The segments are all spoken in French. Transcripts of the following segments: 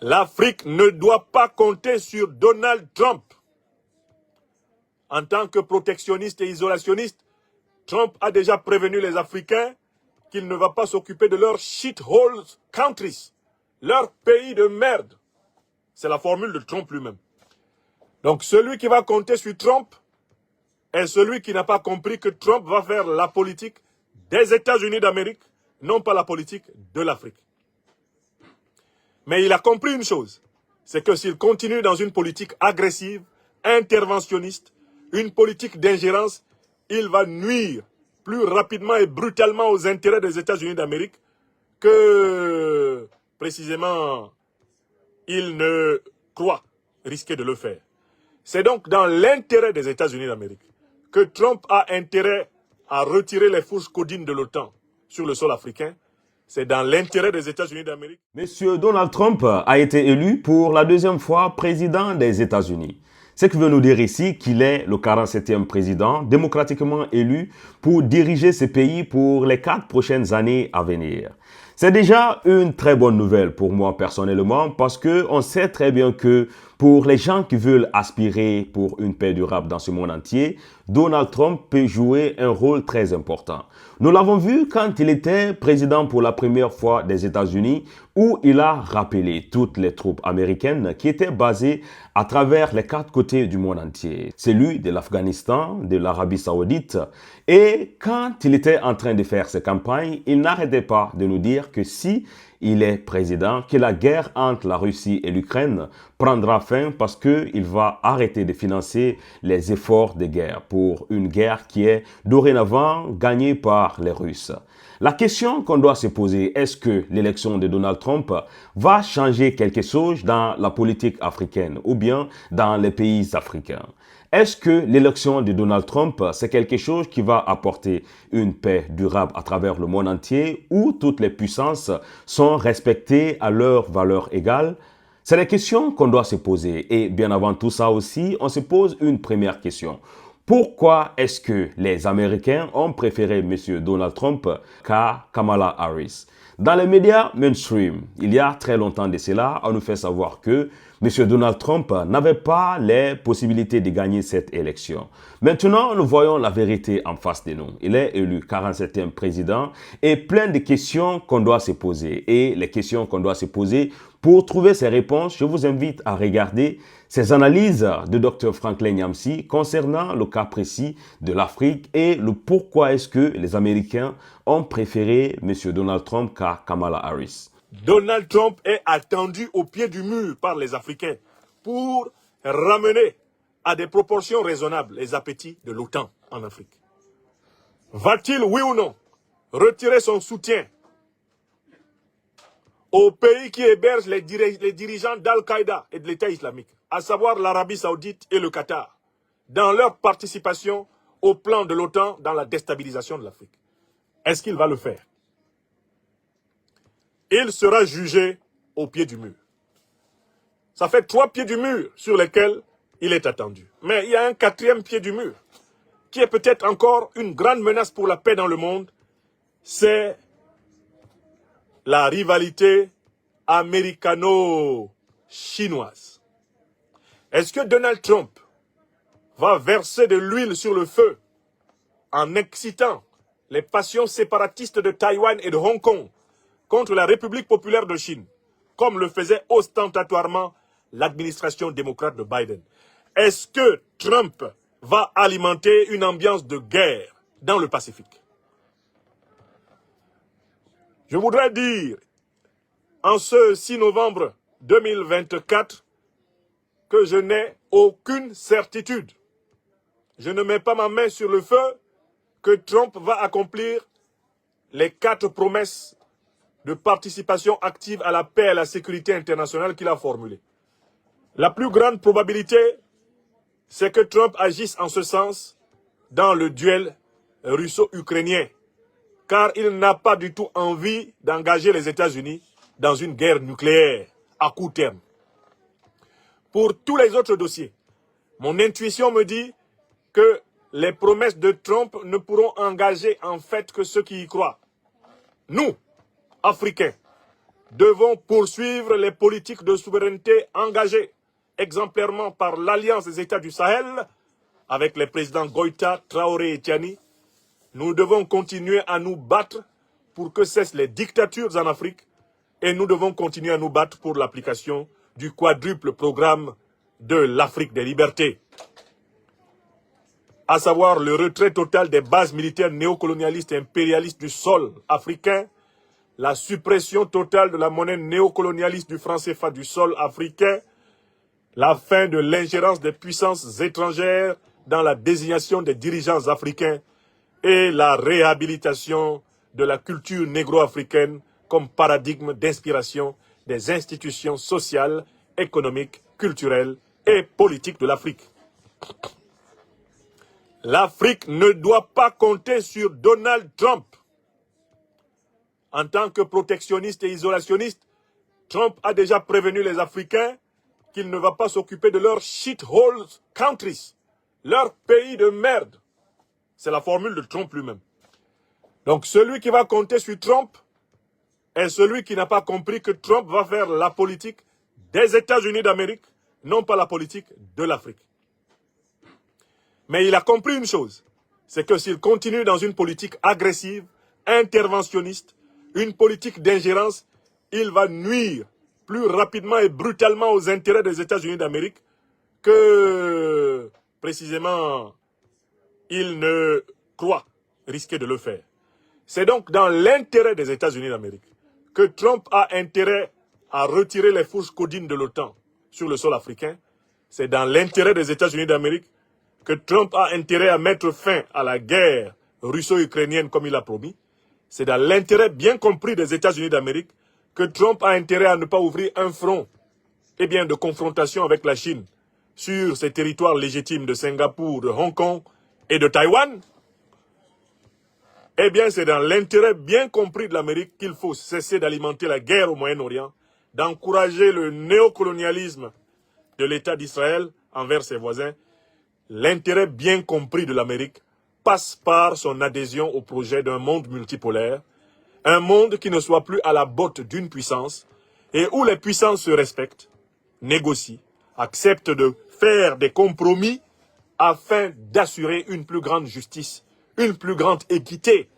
L'Afrique ne doit pas compter sur Donald Trump. En tant que protectionniste et isolationniste, Trump a déjà prévenu les Africains qu'il ne va pas s'occuper de leurs shithole countries, leur pays de merde. C'est la formule de Trump lui-même. Donc celui qui va compter sur Trump est celui qui n'a pas compris que Trump va faire la politique des États-Unis d'Amérique, non pas la politique de l'Afrique. Mais il a compris une chose, c'est que s'il continue dans une politique agressive, interventionniste, une politique d'ingérence, il va nuire plus rapidement et brutalement aux intérêts des États-Unis d'Amérique que, précisément, il ne croit risquer de le faire. C'est donc dans l'intérêt des États-Unis d'Amérique que Trump a intérêt à retirer les fourches codines de l'OTAN sur le sol africain. C'est dans l'intérêt des États-Unis d'Amérique. Monsieur Donald Trump a été élu pour la deuxième fois président des États-Unis. Ce qui veut nous dire ici qu'il est le 47e président démocratiquement élu pour diriger ce pays pour les 4 prochaines années à venir. C'est déjà une très bonne nouvelle pour moi personnellement parce que on sait très bien que pour les gens qui veulent aspirer pour une paix durable dans ce monde entier, Donald Trump peut jouer un rôle très important. Nous l'avons vu quand il était président pour la première fois des États-Unis où il a rappelé toutes les troupes américaines qui étaient basées à travers les 4 côtés du monde entier. Celui de l'Afghanistan, de l'Arabie Saoudite. Et quand il était en train de faire ses campagnes, il n'arrêtait pas de nous dire que si il est président, que la guerre entre la Russie et l'Ukraine prendra fin parce qu'il va arrêter de financer les efforts de guerre pour une guerre qui est dorénavant gagnée par les Russes. La question qu'on doit se poser, est-ce que l'élection de Donald Trump va changer quelque chose dans la politique africaine ou bien dans les pays africains? Est-ce que l'élection de Donald Trump, c'est quelque chose qui va apporter une paix durable à travers le monde entier où toutes les puissances sont respectées à leur valeur égale? C'est des questions qu'on doit se poser. Et bien avant tout ça aussi, on se pose une première question. Pourquoi est-ce que les Américains ont préféré M. Donald Trump qu'à Kamala Harris? Dans les médias mainstream, il y a très longtemps de cela, on nous fait savoir que M. Donald Trump n'avait pas les possibilités de gagner cette élection. Maintenant, nous voyons la vérité en face de nous. Il est élu 47e président et plein de questions qu'on doit se poser. Et les questions qu'on doit se poser, pour trouver ces réponses, je vous invite à regarder ces analyses de Dr. Franklin Nyamsi concernant le cas précis de l'Afrique et le pourquoi est-ce que les Américains ont préféré M. Donald Trump qu'à Kamala Harris. Donald Trump est attendu au pied du mur par les Africains pour ramener à des proportions raisonnables les appétits de l'OTAN en Afrique. Va-t-il, oui ou non, retirer son soutien aux pays qui hébergent les dirigeants d'Al-Qaïda et de l'État islamique, à savoir l'Arabie Saoudite et le Qatar, dans leur participation au plan de l'OTAN dans la déstabilisation de l'Afrique? Est-ce qu'il va le faire? Il sera jugé au pied du mur. Ça fait 3 pieds du mur sur lesquels il est attendu. Mais il y a un 4e pied du mur, qui est peut-être encore une grande menace pour la paix dans le monde, c'est la rivalité américano-chinoise. Est-ce que Donald Trump va verser de l'huile sur le feu en excitant les passions séparatistes de Taïwan et de Hong Kong contre la République populaire de Chine, comme le faisait ostentatoirement l'administration démocrate de Biden? Est-ce que Trump va alimenter une ambiance de guerre dans le Pacifique? Je voudrais dire, en ce 6 novembre 2024, que je n'ai aucune certitude. Je ne mets pas ma main sur le feu que Trump va accomplir les 4 promesses de participation active à la paix et à la sécurité internationale qu'il a formulées. La plus grande probabilité, c'est que Trump agisse en ce sens dans le duel russo-ukrainien, car il n'a pas du tout envie d'engager les États-Unis dans une guerre nucléaire à court terme. Pour tous les autres dossiers, mon intuition me dit que les promesses de Trump ne pourront engager en fait que ceux qui y croient. Nous, Africains, devons poursuivre les politiques de souveraineté engagées exemplairement par l'Alliance des États du Sahel, avec les présidents Goïta, Traoré et Tiani. Nous devons continuer à nous battre pour que cessent les dictatures en Afrique et nous devons continuer à nous battre pour l'application du quadruple programme de l'Afrique des libertés, à savoir le retrait total des bases militaires néocolonialistes et impérialistes du sol africain, la suppression totale de la monnaie néocolonialiste du franc CFA du sol africain, la fin de l'ingérence des puissances étrangères dans la désignation des dirigeants africains et la réhabilitation de la culture négro-africaine comme paradigme d'inspiration des institutions sociales, économiques, culturelles et politiques de l'Afrique. L'Afrique ne doit pas compter sur Donald Trump. En tant que protectionniste et isolationniste, Trump a déjà prévenu les Africains qu'il ne va pas s'occuper de leurs shithole countries, leur pays de merde. C'est la formule de Trump lui-même. Donc celui qui va compter sur Trump est celui qui n'a pas compris que Trump va faire la politique des États-Unis d'Amérique, non pas la politique de l'Afrique. Mais il a compris une chose, c'est que s'il continue dans une politique agressive, interventionniste, une politique d'ingérence, il va nuire plus rapidement et brutalement aux intérêts des États-Unis d'Amérique que, précisément, il ne croit risquer de le faire. C'est donc dans l'intérêt des États-Unis d'Amérique que Trump a intérêt à retirer les fourches codines de l'OTAN sur le sol africain. C'est dans l'intérêt des États-Unis d'Amérique que Trump a intérêt à mettre fin à la guerre russo-ukrainienne comme il a promis. C'est dans l'intérêt bien compris des États-Unis d'Amérique que Trump a intérêt à ne pas ouvrir un front de confrontation avec la Chine sur ses territoires légitimes de Singapour, de Hong Kong et de Taïwan. C'est dans l'intérêt bien compris de l'Amérique qu'il faut cesser d'alimenter la guerre au Moyen-Orient, d'encourager le néocolonialisme de l'État d'Israël envers ses voisins. L'intérêt bien compris de l'Amérique passe par son adhésion au projet d'un monde multipolaire, un monde qui ne soit plus à la botte d'une puissance et où les puissances se respectent, négocient, acceptent de faire des compromis afin d'assurer une plus grande justice, une plus grande équité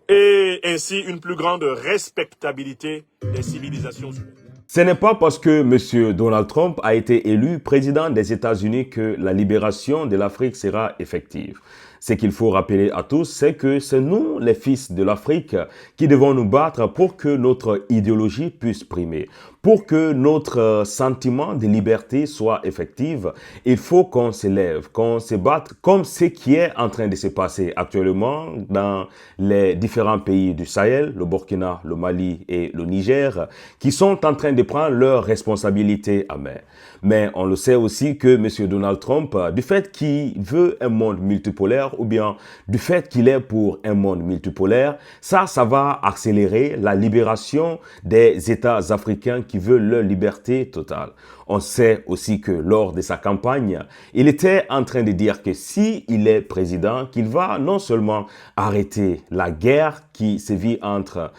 et ainsi une plus grande respectabilité des civilisations humaines. Ce n'est pas parce que M. Donald Trump a été élu président des États-Unis que la libération de l'Afrique sera effective. Ce qu'il faut rappeler à tous, c'est que c'est nous, les fils de l'Afrique, qui devons nous battre pour que notre idéologie puisse primer. Pour que notre sentiment de liberté soit effectif, il faut qu'on se lève, qu'on se batte, comme ce qui est en train de se passer actuellement dans les différents pays du Sahel, le Burkina, le Mali et le Niger, qui sont en train de prendre leurs responsabilités à main. Mais on le sait aussi que M. Donald Trump, du fait qu'il veut un monde multipolaire ou bien du fait qu'il est pour un monde multipolaire, ça va accélérer la libération des États africains qui veulent leur liberté totale. On sait aussi que lors de sa campagne, il était en train de dire que s'il est président, qu'il va non seulement arrêter la guerre qui sévit entre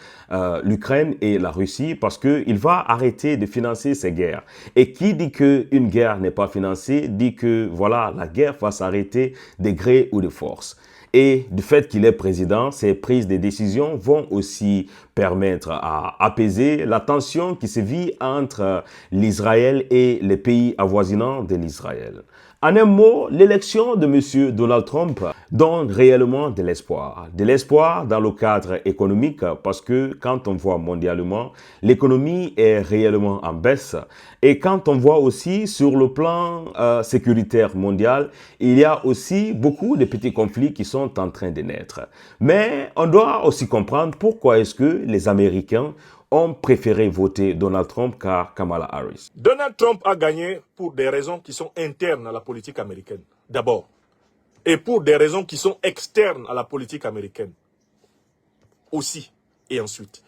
l'Ukraine et la Russie, parce qu'il va arrêter de financer ces guerres. Et qui dit qu'une guerre n'est pas financée, dit que voilà, la guerre va s'arrêter de gré ou de force. Et du fait qu'il est président, ses prises de décisions vont aussi permettre à apaiser la tension qui se vit entre l'Israël et les pays avoisinants de l'Israël. En un mot, l'élection de M. Donald Trump donne réellement de l'espoir. De l'espoir dans le cadre économique parce que quand on voit mondialement, l'économie est réellement en baisse. Et quand on voit aussi sur le plan sécuritaire mondial, il y a aussi beaucoup de petits conflits qui sont en train de naître. Mais on doit aussi comprendre pourquoi est-ce que les Américains ont préféré voter Donald Trump qu'à Kamala Harris. Donald Trump a gagné pour des raisons qui sont internes à la politique américaine, d'abord, et pour des raisons qui sont externes à la politique américaine, aussi, et ensuite.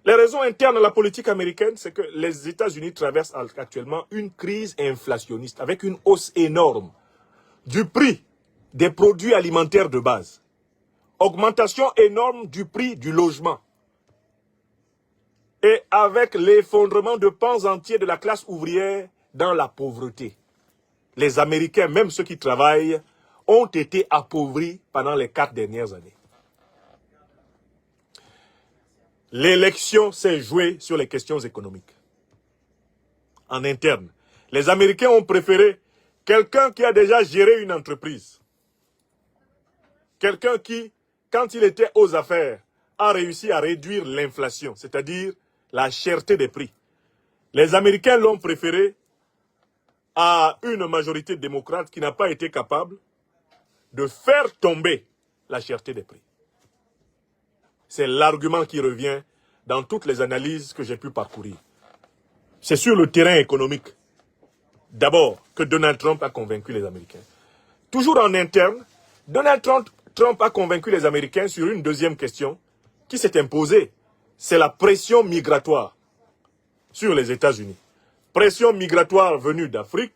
Les raisons internes à la politique américaine, c'est que les États-Unis traversent actuellement une crise inflationniste avec une hausse énorme du prix des produits alimentaires de base, augmentation énorme du prix du logement. et avec l'effondrement de pans entiers de la classe ouvrière dans la pauvreté. Les Américains, même ceux qui travaillent, ont été appauvris pendant les 4 dernières années. L'élection s'est jouée sur les questions économiques. En interne, les Américains ont préféré quelqu'un qui a déjà géré une entreprise. Quelqu'un qui, quand il était aux affaires, a réussi à réduire l'inflation, c'est-à-dire la cherté des prix. Les Américains l'ont préféré à une majorité démocrate qui n'a pas été capable de faire tomber la cherté des prix. C'est l'argument qui revient dans toutes les analyses que j'ai pu parcourir. C'est sur le terrain économique, d'abord, que Donald Trump a convaincu les Américains. Toujours en interne, Donald Trump a convaincu les Américains sur une deuxième question qui s'est imposée. C'est la pression migratoire sur les États-Unis. Pression migratoire venue d'Afrique,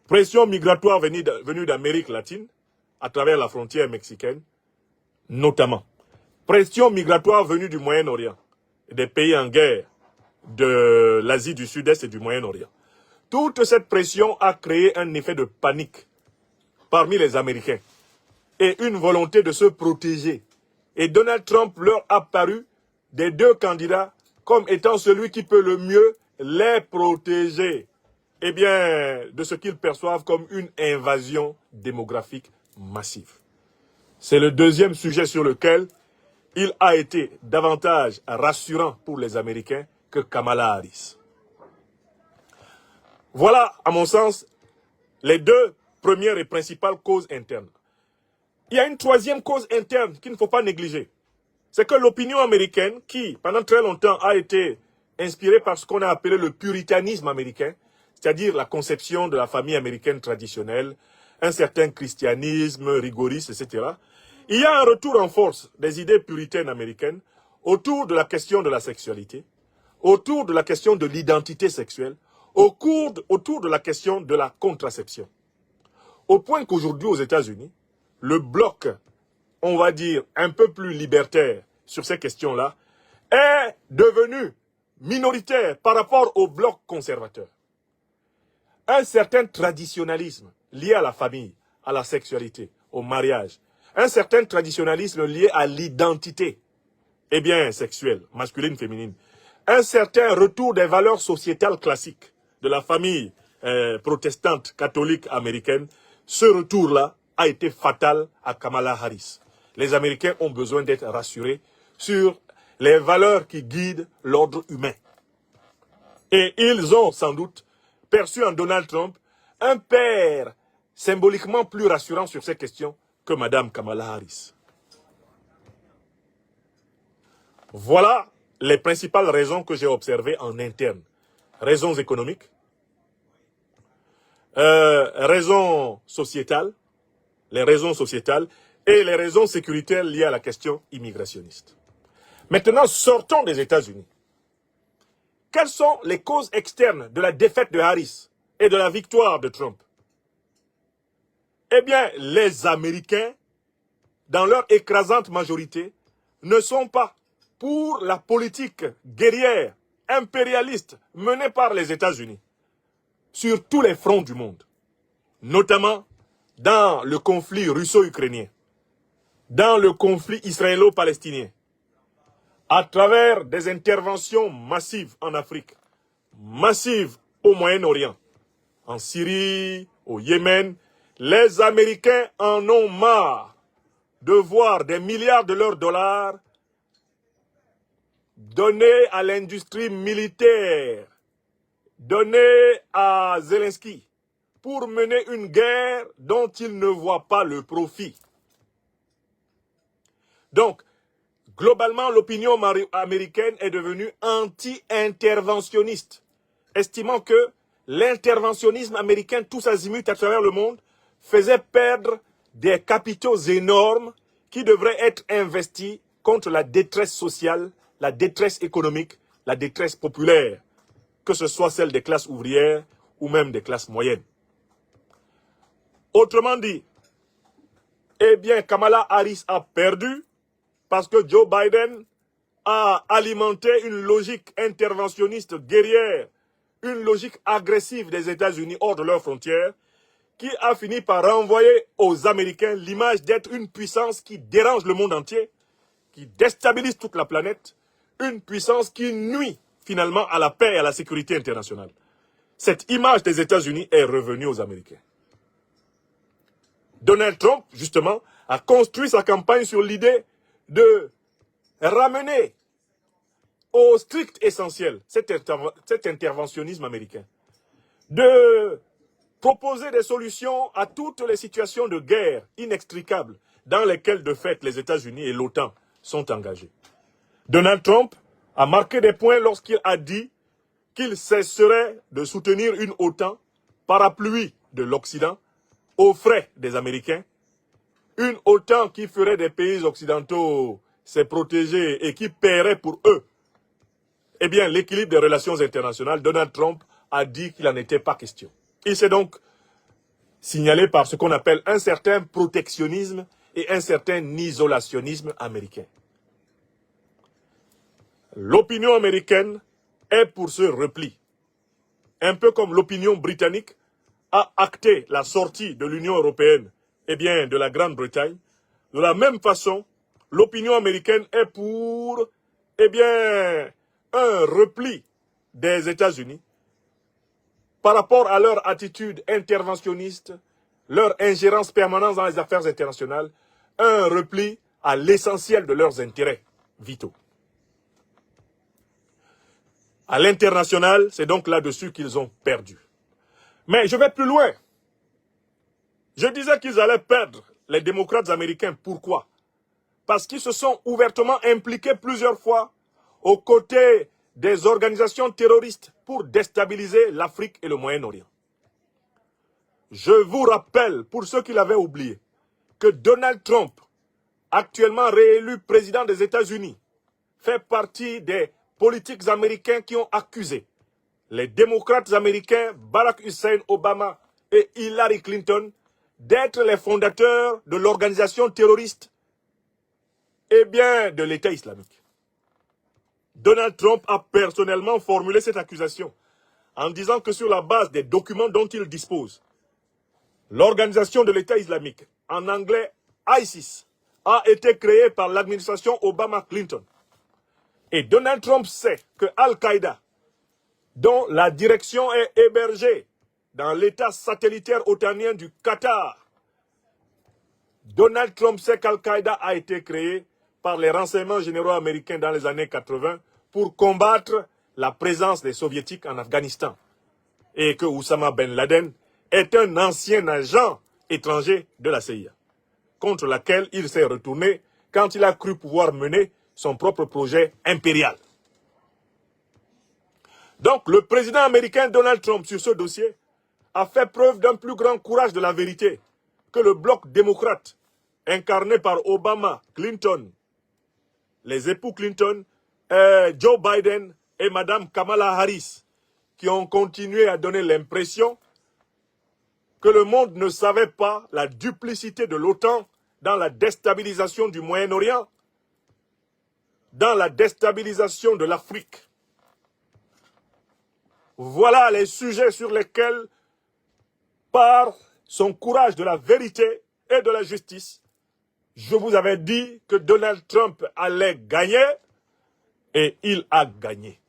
pression migratoire venue d'Amérique latine, à travers la frontière mexicaine, notamment. Pression migratoire venue du Moyen-Orient, des pays en guerre, de l'Asie du Sud-Est et du Moyen-Orient. Toute cette pression a créé un effet de panique parmi les Américains et une volonté de se protéger. Et Donald Trump leur a paru des deux candidats comme étant celui qui peut le mieux les protéger. Eh bien, de ce qu'ils perçoivent comme une invasion démographique massive. C'est le deuxième sujet sur lequel il a été davantage rassurant pour les Américains que Kamala Harris. Voilà, à mon sens, les deux premières et principales causes internes. Il y a une troisième cause interne qu'il ne faut pas négliger. C'est que l'opinion américaine, qui pendant très longtemps a été inspirée par ce qu'on a appelé le puritanisme américain, c'est-à-dire la conception de la famille américaine traditionnelle, un certain christianisme rigoriste, etc. Il y a un retour en force des idées puritaines américaines autour de la question de la sexualité, autour de la question de l'identité sexuelle, autour de la question de la contraception. Au point qu'aujourd'hui aux États-Unis, le bloc, on va dire, un peu plus libertaire sur ces questions-là, est devenu minoritaire par rapport au bloc conservateur. Un certain traditionnalisme lié à la famille, à la sexualité, au mariage, un certain traditionnalisme lié à l'identité, eh bien, sexuelle, masculine, féminine, un certain retour des valeurs sociétales classiques de la famille protestante, catholique, américaine, ce retour-là a été fatal à Kamala Harris. Les Américains ont besoin d'être rassurés sur les valeurs qui guident l'ordre humain. Et ils ont sans doute perçu en Donald Trump un père symboliquement plus rassurant sur ces questions que Mme Kamala Harris. Voilà les principales raisons que j'ai observées en interne. Raisons économiques, raisons sociétales, les raisons sociétales et les raisons sécuritaires liées à la question immigrationniste. Maintenant, sortons des États-Unis. Quelles sont les causes externes de la défaite de Harris et de la victoire de Trump? Eh bien, les Américains, dans leur écrasante majorité, ne sont pas pour la politique guerrière, impérialiste menée par les États-Unis sur tous les fronts du monde, notamment dans le conflit russo-ukrainien, dans le conflit israélo-palestinien, à travers des interventions massives en Afrique, massives au Moyen-Orient, en Syrie, au Yémen. Les Américains en ont marre de voir des milliards de leurs dollars donnés à l'industrie militaire, donnés à Zelensky, pour mener une guerre dont ils ne voient pas le profit. Donc, globalement, l'opinion américaine est devenue anti-interventionniste, estimant que l'interventionnisme américain, tous azimuts à travers le monde, faisait perdre des capitaux énormes qui devraient être investis contre la détresse sociale, la détresse économique, la détresse populaire, que ce soit celle des classes ouvrières ou même des classes moyennes. Autrement dit, eh bien, Kamala Harris a perdu parce que Joe Biden a alimenté une logique interventionniste guerrière, une logique agressive des États-Unis hors de leurs frontières, qui a fini par renvoyer aux Américains l'image d'être une puissance qui dérange le monde entier, qui déstabilise toute la planète, une puissance qui nuit finalement à la paix et à la sécurité internationale. Cette image des États-Unis est revenue aux Américains. Donald Trump, justement, a construit sa campagne sur l'idée de ramener au strict essentiel cet interventionnisme américain, de proposer des solutions à toutes les situations de guerre inextricables dans lesquelles, de fait, les États-Unis et l'OTAN sont engagés. Donald Trump a marqué des points lorsqu'il a dit qu'il cesserait de soutenir une OTAN parapluie de l'Occident aux frais des Américains, une OTAN qui ferait des pays occidentaux ses protégés et qui paierait pour eux l'équilibre des relations internationales. Donald Trump a dit qu'il n'en était pas question. Il s'est donc signalé par ce qu'on appelle un certain protectionnisme et un certain isolationnisme américain. L'opinion américaine est pour ce repli. Un peu comme l'opinion britannique a acté la sortie de l'Union européenne de la Grande-Bretagne, de la même façon, l'opinion américaine est pour un repli des États-Unis par rapport à leur attitude interventionniste, leur ingérence permanente dans les affaires internationales, un repli à l'essentiel de leurs intérêts vitaux. À l'international, c'est donc là-dessus qu'ils ont perdu. Mais je vais plus loin. Je disais qu'ils allaient perdre, les démocrates américains. Pourquoi? Parce qu'ils se sont ouvertement impliqués plusieurs fois aux côtés des organisations terroristes pour déstabiliser l'Afrique et le Moyen-Orient. Je vous rappelle, pour ceux qui l'avaient oublié, que Donald Trump, actuellement réélu président des États-Unis, fait partie des politiques américains qui ont accusé les démocrates américains Barack Hussein Obama et Hillary Clinton d'être les fondateurs de l'organisation terroriste de l'État islamique. Donald Trump a personnellement formulé cette accusation en disant que sur la base des documents dont il dispose, l'organisation de l'État islamique, en anglais ISIS, a été créée par l'administration Obama-Clinton. Et Donald Trump sait que Al-Qaïda, dont la direction est hébergée dans l'État satellitaire otanien du Qatar, Donald Trump sait qu'Al-Qaïda a été créé par les renseignements généraux américains dans les années 80 pour combattre la présence des soviétiques en Afghanistan. Et que Oussama Ben Laden est un ancien agent étranger de la CIA, contre laquelle il s'est retourné quand il a cru pouvoir mener son propre projet impérial. Donc le président américain Donald Trump sur ce dossier a fait preuve d'un plus grand courage de la vérité que le bloc démocrate incarné par Obama, Clinton, les époux Clinton, Joe Biden et Madame Kamala Harris, qui ont continué à donner l'impression que le monde ne savait pas la duplicité de l'OTAN dans la déstabilisation du Moyen-Orient, dans la déstabilisation de l'Afrique. Voilà les sujets sur lesquels, par son courage de la vérité et de la justice, je vous avais dit que Donald Trump allait gagner et il a gagné.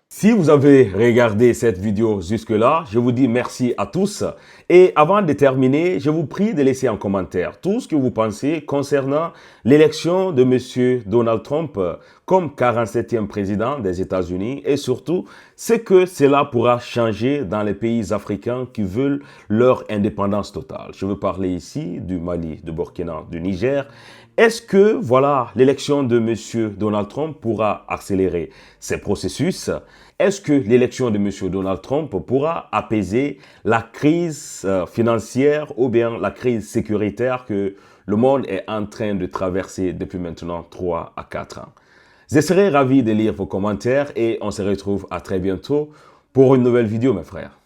Si vous avez regardé cette vidéo jusque-là, je vous dis merci à tous. Et avant de terminer, je vous prie de laisser en commentaire tout ce que vous pensez concernant l'élection de M. Donald Trump comme 47e président des États-Unis et surtout ce que cela pourra changer dans les pays africains qui veulent leur indépendance totale. Je veux parler ici du Mali, du Burkina, du Niger. Est-ce que, voilà, l'élection de M. Donald Trump pourra accélérer ces processus? Est-ce que l'élection de M. Donald Trump pourra apaiser la crise financière ou bien la crise sécuritaire que le monde est en train de traverser depuis maintenant 3 à 4 ans? Je serai ravi de lire vos commentaires et on se retrouve à très bientôt pour une nouvelle vidéo, mes frères.